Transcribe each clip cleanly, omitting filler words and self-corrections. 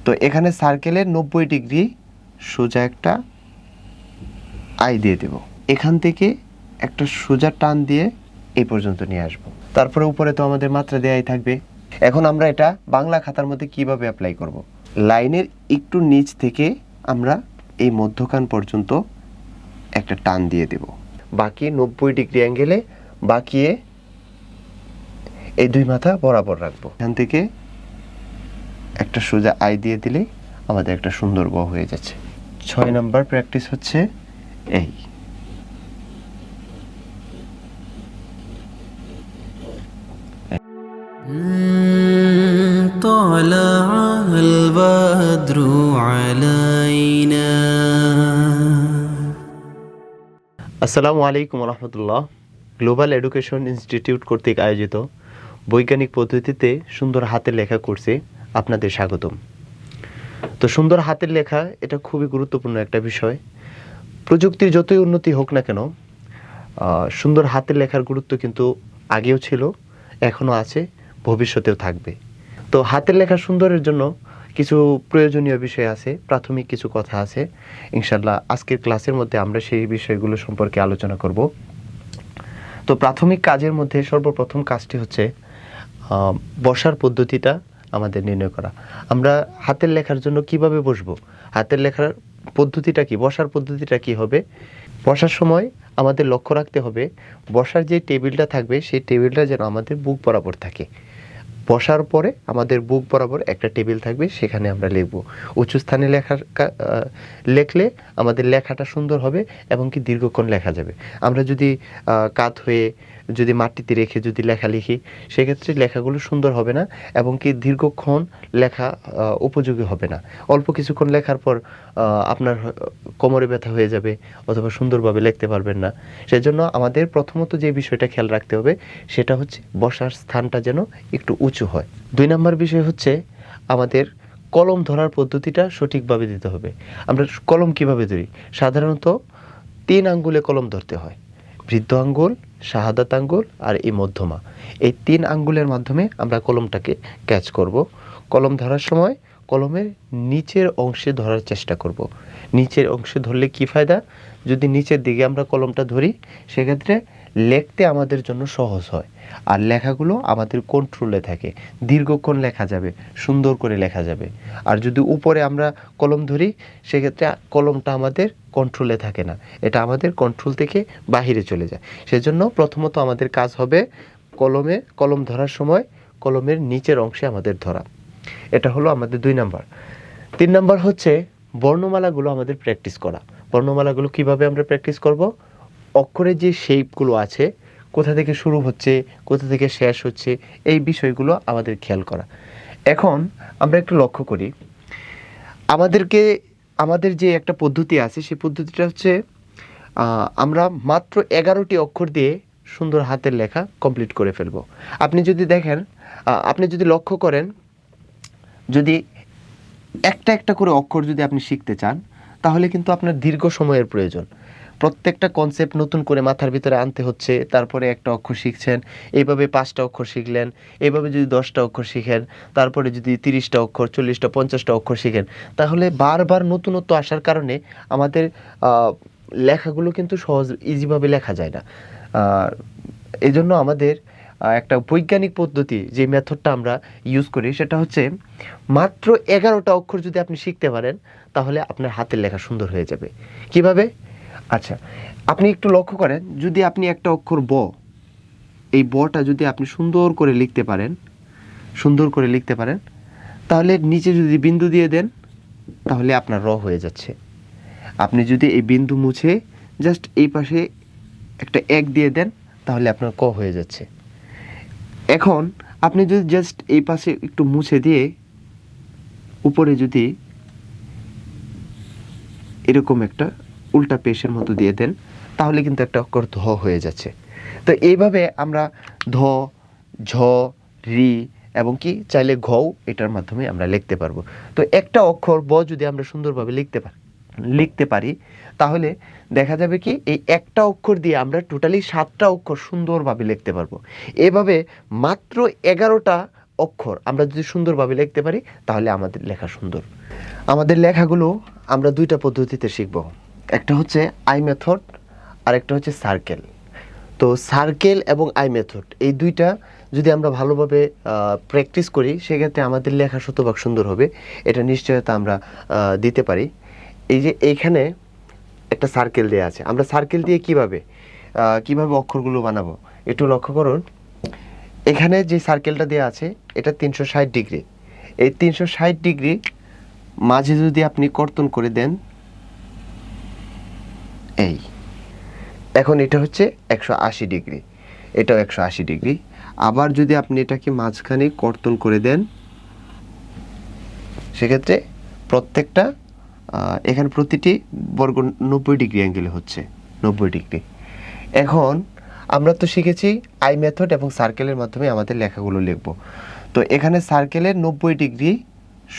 তো এখানে সার্কেলের 90 ডিগ্রি সোজা একটা আই দিয়ে দেব। এখান থেকে একটা সোজা টান দিয়ে এই পর্যন্ত নিয়ে আসব। তারপরে উপরে তো আমাদের মাত্রা দেয়াই থাকবে। এখন আমরা এটা বাংলা খাতার মধ্যে কিভাবে অ্যাপ্লাই করব। লাইনের একটু নিচ থেকে আমরা এই মধ্যখান পর্যন্ত একটা টান দিয়ে দেব, বাকি 90 ডিগ্রি অ্যাঙ্গেলে বাকিয়ে এই দুই মাথা বরাবর রাখবো। এখান থেকে একটা সোজা আই দিয়ে দিলে আমাদের একটা সুন্দর গ হয়ে যাচ্ছে। 6 নাম্বার প্র্যাকটিস হচ্ছে এই। طلع البدر علينا। আসসালামু আলাইকুম রহমতুল্লাহ। গ্লোবাল এডুকেশন ইনস্টিটিউট কর্তৃক আয়োজিত বৈজ্ঞানিক পদ্ধতিতে সুন্দর হাতের লেখা কোর্সে আপনাদের স্বাগতম। তো সুন্দর হাতের লেখা এটা খুবই গুরুত্বপূর্ণ একটা বিষয়। প্রযুক্তির যতই উন্নতি হোক না কেন, সুন্দর হাতের লেখার গুরুত্ব কিন্তু আগেও ছিল, এখনও আছে, ভবিষ্যতেও থাকবে। তো হাতের লেখা সুন্দরের জন্য কিছু প্রয়োজনীয় বিষয় আছে, প্রাথমিক কিছু কথা আছে। ইনশাল্লাহ আজকের ক্লাসের মধ্যে আমরা সেই বিষয়গুলো সম্পর্কে আলোচনা করব। তো প্রাথমিক কাজের মধ্যে সর্বপ্রথম কাজটি হচ্ছে বসার পদ্ধতিটা আমাদের নির্ণয় করা। আমরা হাতের লেখার জন্য কিভাবে বসবো, হাতের লেখার পদ্ধতিটা কি, বসার পদ্ধতিটা কি হবে। বসার সময় আমাদের লক্ষ্য রাখতে হবে বসার যে টেবিলটা থাকবে সেই টেবিলটা যেন আমাদের বুক বরাবর থাকে। বসার পরে আমাদের বুক বরাবর একটা টেবিল থাকবে, সেখানে আমরা লিখব। উঁচু স্থানে লেখলে আমাদের লেখাটা সুন্দর হবে এবং কি দীর্ঘক্ষণ লেখা যাবে। আমরা যদি কাত হয়ে যদি মাটিতে রেখে যদি লেখা লিখি, সেক্ষেত্রে লেখাগুলো সুন্দর হবে না এবং কি দীর্ঘক্ষণ লেখা উপযোগী হবে না। অল্প কিছুক্ষণ লেখার পর আপনার কোমরে ব্যথা হয়ে যাবে অথবা সুন্দরভাবে লিখতে পারবেন না। সেজন্য আমাদের প্রথমত যে বিষয়টা খেয়াল রাখতে হবে সেটা হচ্ছে বসার স্থানটা যেন একটু উঁচু হয়। 2 নম্বর বিষয় হচ্ছে আমাদের কলম ধরার পদ্ধতিটা সঠিকভাবে দিতে হবে। আমরা কলম কিভাবে ধরি? সাধারণত 3 আঙ্গুলে কলম ধরতে হয়, বৃদ্ধ আঙ্গুল, শাহাদাত আঙ্গুল আর এই মধ্যমা। এই 3 আঙ্গুলের মাধ্যমে আমরা কলমটাকে ক্যাচ করব। কলম ধরার সময় কলমের নিচের অংশে ধরার চেষ্টা করব। নিচের অংশে ধরলে কি ফায়দা? যদি নিচের দিকে আমরা কলমটা ধরি সেক্ষেত্রে লিখতে আমাদের জন্য সহজ হয় আর লেখাগুলো আমাদের কন্ট্রোলে থাকে, দীর্ঘক্ষণ লেখা যাবে, সুন্দর করে লেখা যাবে। আর যদি উপরে আমরা কলম ধরি সেক্ষেত্রে কলমটা আমাদের কন্ট্রোলে থাকে না, এটা আমাদের কন্ট্রোল থেকে বাহিরে চলে যায়। সেজন্য প্রথমত আমাদের কাজ হবে কলম ধরার সময় কলমের নিচের অংশে আমাদের ধরা। এটা হলো আমাদের 2 নাম্বার। 3 নাম্বার হচ্ছে বর্ণমালাগুলো আমাদের প্র্যাকটিস করা। বর্ণমালাগুলো কিভাবে আমরা প্র্যাকটিস করব? অক্ষরের যে শেপগুলো আছে, কোথা থেকে শুরু হচ্ছে, কোথা থেকে শেষ হচ্ছে, এই বিষয়গুলো আমাদের খেয়াল করা। এখন আমরা একটু লক্ষ্য করি, আমাদের যে একটা পদ্ধতি আছে সেই পদ্ধতিটা হচ্ছে আমরা মাত্র 11টি অক্ষর দিয়ে সুন্দর হাতের লেখা কমপ্লিট করে ফেলবো। আপনি যদি দেখেন, আপনি যদি লক্ষ্য করেন, যদি একটা একটা করে অক্ষর যদি আপনি শিখতে চান তাহলে কিন্তু আপনার দীর্ঘ সময়ের প্রয়োজন। প্রত্যেকটা কনসেপ্ট নতুন করে মাথার ভিতরে আনতে হচ্ছে, তারপরে একটা অক্ষর শিখছেন, এইভাবে 5টা অক্ষর শিখলেন, এইভাবে যদি 10টা অক্ষর শিখেন, তারপরে যদি 30টা অক্ষর, 40টা, 50টা অক্ষর শিখেন, তাহলে বারবার নতুনত্ব আসার কারণে আমাদের লেখাগুলো কিন্তু সহজ ইজিভাবে লেখা যায় না। এই জন্য আমাদের একটা বৈজ্ঞানিক পদ্ধতি যে মেথডটা আমরা ইউজ করি সেটা হচ্ছে মাত্র 11টা অক্ষর যদি আপনি শিখতে পারেন তাহলে আপনার হাতের লেখা সুন্দর হয়ে যাবে। কিভাবে? আচ্ছা, আপনি একটু লক্ষ্য করেন, যদি আপনি একটা অক্ষর এই বটা যদি আপনি সুন্দর করে লিখতে পারেন তাহলে নিচে যদি বিন্দু দিয়ে দেন তাহলে আপনার র হয়ে যাচ্ছে। আপনি যদি এই বিন্দু মুছে জাস্ট এই পাশে একটা 1 দিয়ে দেন তাহলে আপনার ক হয়ে যাচ্ছে। এখন আপনি যদি জাস্ট এই পাশে একটু মুছে দিয়ে উপরে যদি এরকম একটা উল্টা পেশের মতো দিয়ে দেন তাহলে কিন্তু একটা অক্ষর ধ হয়ে যাচ্ছে। তো এইভাবে আমরা ধ, ঝ, রি এবং কি চাইলে ঘও এটার মাধ্যমে আমরা লিখতে পারবো। তো একটা অক্ষর ব যদি আমরা সুন্দরভাবে লিখতে পারি তাহলে দেখা যাবে কি এই একটা অক্ষর দিয়ে আমরা টোটালি 7টা অক্ষর সুন্দরভাবে লিখতে পারবো। এভাবে মাত্র 11টা অক্ষর আমরা যদি সুন্দরভাবে লিখতে পারি তাহলে আমাদের লেখা সুন্দর। আমাদের লেখাগুলো আমরা দুইটা পদ্ধতিতে শিখব, একটা হচ্ছে আই মেথড আর একটা হচ্ছে সার্কেল। তো সার্কেল এবং আই মেথড এই দুইটা যদি আমরা ভালোভাবে প্র্যাকটিস করি সেক্ষেত্রে আমাদের লেখা শতভাগ সুন্দর হবে, এটা নিশ্চয়তা আমরা দিতে পারি। এই যে এইখানে একটা সার্কেল দেওয়া আছে, আমরা সার্কেল দিয়ে কিভাবে অক্ষরগুলো বানাবো একটু লক্ষ্য করুন। এখানে যে সার্কেলটা দেওয়া আছে এটা 360 ডিগ্রি, এই 360 ডিগ্রি মাঝে যদি আপনি কর্তন করে দেন, এই এখন এটা হচ্ছে 180 ডিগ্রি, এটাও 180 ডিগ্রি। আবার যদি আপনি এটাকে মাঝখানে কর্তন করে দেন সেক্ষেত্রে প্রত্যেকটা এখানে প্রতিটি বর্গ 90 ডিগ্রি অ্যাঙ্গেলে হচ্ছে 90 ডিগ্রি। এখন আমরা তো শিখেছি আই মেথড এবং সার্কেলের মাধ্যমে আমাদের লেখাগুলো লিখব। তো এখানে সার্কেলের 90 ডিগ্রি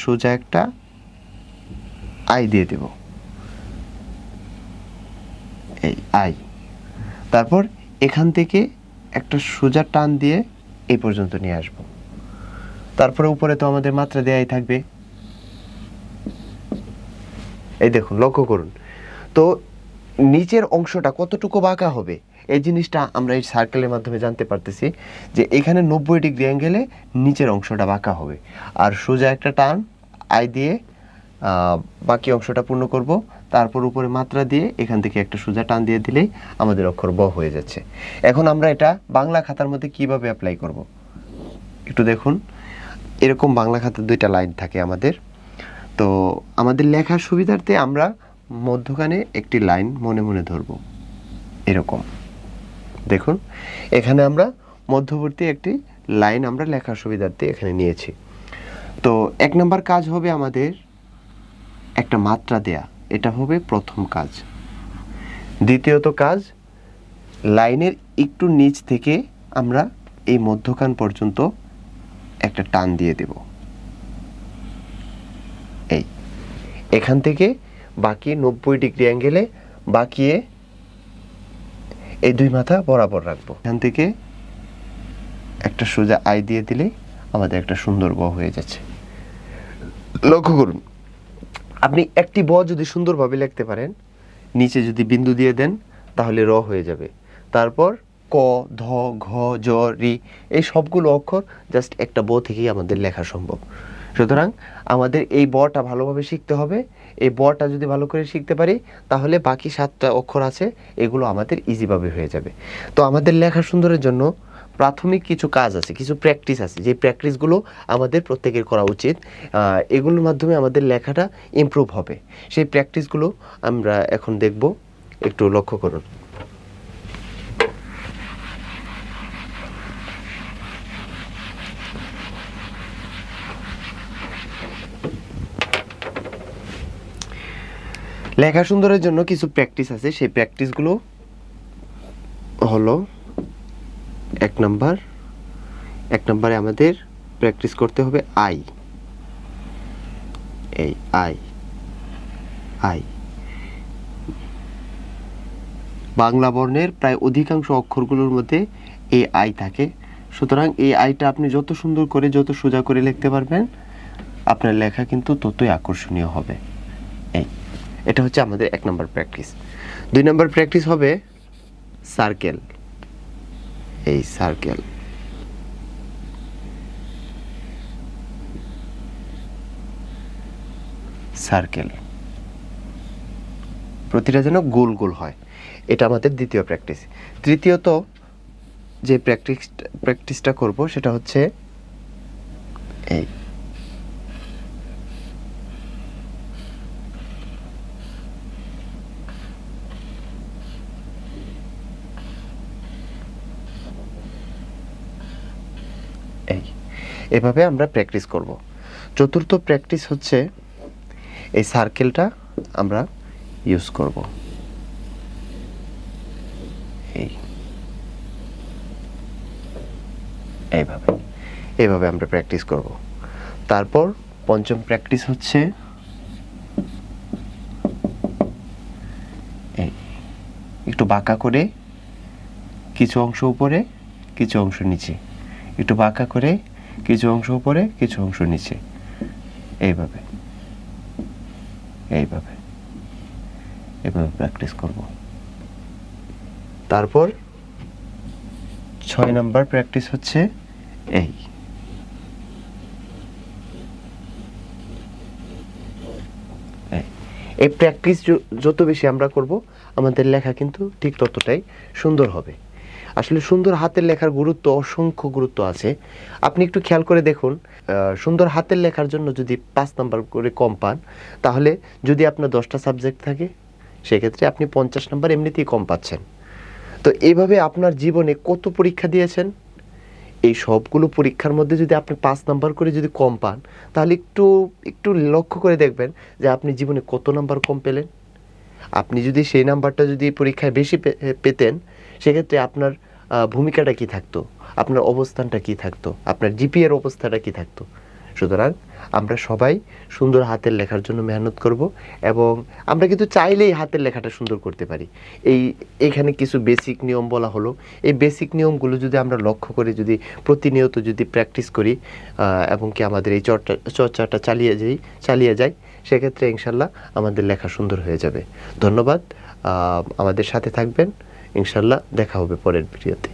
সোজা একটা আই দিয়ে দেব, এই আই। তারপর এখান থেকে একটা সোজা টান দিয়ে এই পর্যন্ত নিয়ে আসব। তারপরে উপরে তো আমাদের মাত্রা দেয়াই থাকবে, এই দেখুন লক্ষ্য করুন। তো নিচের অংশটা কতটুকু বাঁকা হবে এই জিনিসটা আমরা এই সার্কেলের মাধ্যমে জানতে পারতেছি, যে এখানে 90 ডিগ্রি অ্যাঙ্গেলে নিচের অংশটা বাঁকা হবে। আর সোজা একটা টান আই দিয়ে বাকি অংশটা পূর্ণ করব, তারপর উপরে মাত্রা দিয়ে এখান থেকে একটা সোজা টান দিয়ে দিলেই আমাদের অক্ষর ব হয়ে যাচ্ছে। এখন আমরা এটা বাংলা খাতার মধ্যে কিভাবে অ্যাপ্লাই করব একটু দেখুন। এরকম বাংলা খাতার দুইটা লাইন থাকে আমাদের। তো আমাদের লেখার সুবিধার্থে আমরা মধ্যখানে একটি লাইন মনে মনে ধরব, এরকম দেখুন। এখানে আমরা মধ্যবর্তী একটি লাইন আমরা লেখার সুবিধার্থে এখানে নিয়েছি। তো 1 নম্বর কাজ হবে আমাদের একটা মাত্রা দেয়া, এটা হবে প্রথম কাজ। দ্বিতীয়ত কাজ, লাইনের একটু নিচ থেকে আমরা এই মধ্যখান পর্যন্ত একটা টান দিয়ে দেব, এই এখান থেকে বাকি 90 ডিগ্রি অ্যাঙ্গেলে বাকিয়ে এই দুই মাথা বরাবর রাখবো। এখান থেকে একটা সোজা আই দিয়ে দিলে আমাদের একটা সুন্দর ব হয়ে যাচ্ছে। লক্ষ্য করুন, আপনি একটি ব যদি সুন্দরভাবে লিখতে পারেন, নিচে যদি বিন্দু দিয়ে দেন তাহলে র হয়ে যাবে। তারপর ক, ধ, ঘ, জ, রি এই সবগুলো অক্ষর জাস্ট একটা ব থেকেই আমাদের লেখা সম্ভব। সুতরাং আমাদের এই বটা ভালোভাবে শিখতে হবে। এই বটা যদি ভালো করে শিখতে পারি তাহলে বাকি 7টা অক্ষর আছে এগুলো আমাদের ইজিভাবে হয়ে যাবে। তো আমাদের লেখা সুন্দরের জন্য প্রাথমিক কিছু কাজ আছে, কিছু প্র্যাকটিস আছে, যে প্র্যাকটিসগুলো আমাদের প্রত্যেকের করা উচিত। এগুলোর মাধ্যমে আমাদের লেখাটা ইমপ্রুভ হবে। সেই প্র্যাকটিসগুলো আমরা এখন দেখব, একটু লক্ষ্য করুন। লেখা সুন্দরের জন্য কিছু প্র্যাকটিস আছে, সেই প্র্যাকটিসগুলো হলো 1 নম্বরে আমাদের প্র্যাকটিস করতে হবে আই, এই আই আই। বাংলা বর্ণের প্রায় অধিকাংশ অক্ষরগুলোর মধ্যে এই আই থাকে। সুতরাং এই আইটা আপনি যত সুন্দর করে যত সোজা করে লিখতে পারবেন আপনার লেখা কিন্তু ততই আকর্ষণীয় হবে। এটা হচ্ছে আমাদের 1 নম্বর প্র্যাকটিস। 2 নম্বর প্র্যাকটিস হবে সার্কেল, এই সার্কেল। সার্কেল প্রতিটা যেন গোল গোল হয়, এটা আমাদের দ্বিতীয় প্র্যাকটিস। তৃতীয়ত যে প্র্যাকটিসটা করব সেটা হচ্ছে এই এভাবে আমরা প্র্যাকটিস করব। চতুর্থ প্র্যাকটিস হচ্ছে এই সার্কেলটা আমরা ইউজ করব, এইভাবে আমরা প্র্যাকটিস করব। তারপর পঞ্চম প্র্যাকটিস হচ্ছে একটু বাঁকা করে কিছু অংশ উপরে কিছু অংশ নিচে, একটু বাঁকা করে কিছু অংশ উপরে, কিছু অংশ নিচে, এইভাবে এইভাবে এভাবে প্র্যাকটিস করব। তারপর 6 নাম্বার প্র্যাকটিস হচ্ছে এই এই প্র্যাকটিস যত বেশি আমরা করব আমাদের লেখা কিন্তু ঠিক ততটাই সুন্দর হবে। আসলে সুন্দর হাতের লেখার গুরুত্ব, অসংখ্য গুরুত্ব আছে। আপনি একটু খেয়াল করে দেখুন, সুন্দর হাতের লেখার জন্য যদি 5 নাম্বার করে কম পান, তাহলে যদি আপনার 10টা সাবজেক্ট থাকে সেক্ষেত্রে আপনি 50 নাম্বার এমনিতেই কম পাচ্ছেন। তো এইভাবে আপনার জীবনে কত পরীক্ষা দিয়েছেন, এই সবগুলো পরীক্ষার মধ্যে যদি আপনি 5 নাম্বার করে যদি কম পান, তাহলে একটু একটু লক্ষ্য করে দেখবেন যে আপনি জীবনে কত নাম্বার কম পেলেন। আপনি যদি সেই নাম্বারটা যদি পরীক্ষায় বেশি পেতেন, সেক্ষেত্রে আপনার ভূমিকাটা কি থাকতো, আপনার অবস্থানটা কি থাকতো, আপনার জিপিএর অবস্থাটা কি থাকতো। সুতরাং আমরা সবাই সুন্দর হাতের লেখার জন্য মেহনত করব, এবং আমরা কিন্তু চাইলেই হাতের লেখাটা সুন্দর করতে পারি। এইখানে কিছু বেসিক নিয়ম বলা হলো, এই বেসিক নিয়মগুলো যদি আমরা লক্ষ্য করে যদি প্রতিনিয়ত যদি প্র্যাকটিস করি এবং কি আমাদের এই চর্চাটা চালিয়ে যাই, সেক্ষেত্রে ইনশাল্লাহ আমাদের লেখা সুন্দর হয়ে যাবে। ধন্যবাদ, আমাদের সাথে থাকবেন। ইনশাল্লাহ দেখা হবে পরের ভিডিওতে।